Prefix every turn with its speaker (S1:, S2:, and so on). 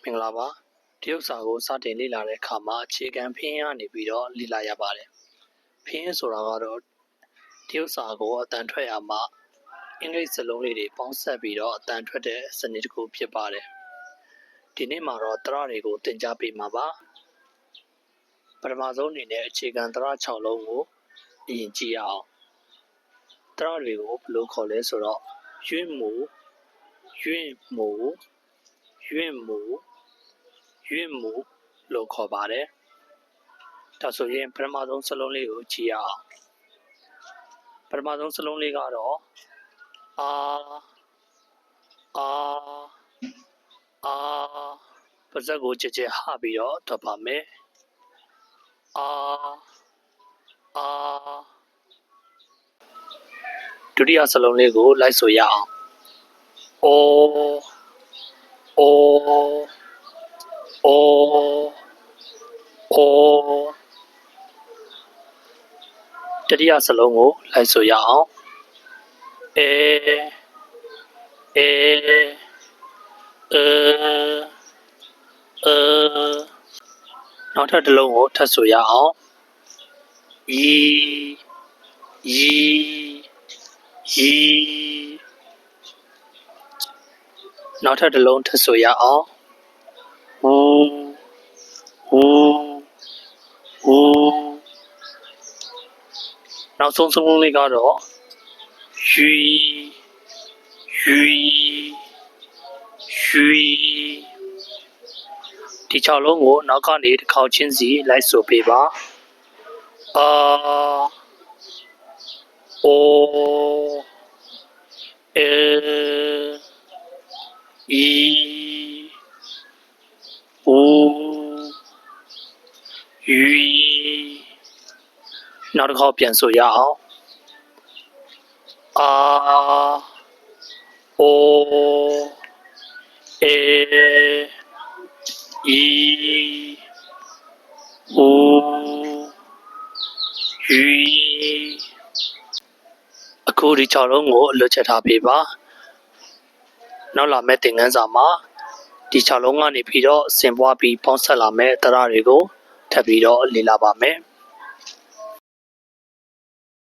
S1: မင်္ဂလာပါတရုတ်စာကိုစတင်လေ့လာတဲ့အခါမှာအခြေခံဖင်းရနေပြီးတော့လေ့လာရပါတယ်ဖင်းဆိုတာကတော့တရုတ်စာကိုအတန်ထွက်ရမှာအင်္ဂလိပ်စလုံးလေးတွေပေါင်းစပ်ပြီးတော့အတန်ထွက်တဲ့စနစ်တစ်ခုဖြစ်ပါတယ်ဒီနေ့မှာတော့တရတွေကိုသင်ကြားပေးမှာပါပထမဆုံးအနေနဲ့အခြေခံတရ6လုံးကိုအရင်ကြည့်ရအောင်တရတွေကိုဘယ်လိုခေါ်လဲဆိုတော့ရွင့်မှုလို့ခေါ်ပါတယ်။ဒါဆိုရင်ပထမဆုံးစလုံးလေးကိုကြည့်ရအောင်။ပထမဆုံးစလုံးလေးကတော့အာပါးစပ်ကိုကြဲကြဲဟပြီးတော့ထွက်ပါမယ်။ဒုတိယစလုံးလေးကိုလိုက်ဆိုရအောင်။တတိယစလုံးကိုလိုက်ဆိုရအောင်နောက်ထပ်တစ်လုံးကိုထပ်ဆိုရအောင်နောက်ထပ်တစ်လုံးထပ်ဆိုရအောင်နောက်ဆုံးစလုံးလေးကတော့ရွှီဒီ6လုံးကိုနောက်ကနေတစ်ခေါက်ချင်းစီလိုက်ဆိုပေးပါနောက်တစ်ခေါက်ပြန်ဆိုရအောင်အခုဒီ6လုံးကိုအလွတ်ချက်ထားပေးပါနောက်လာမယ့်သင်ခန်းစာမှာဒီ6လုံးကနေပြီးတော့ဆင်ပွားပြီးပေါင်းဆက်လာမယ့်တရတွေကိုထပ်ပြီးတော့လေ့လာပါမယ်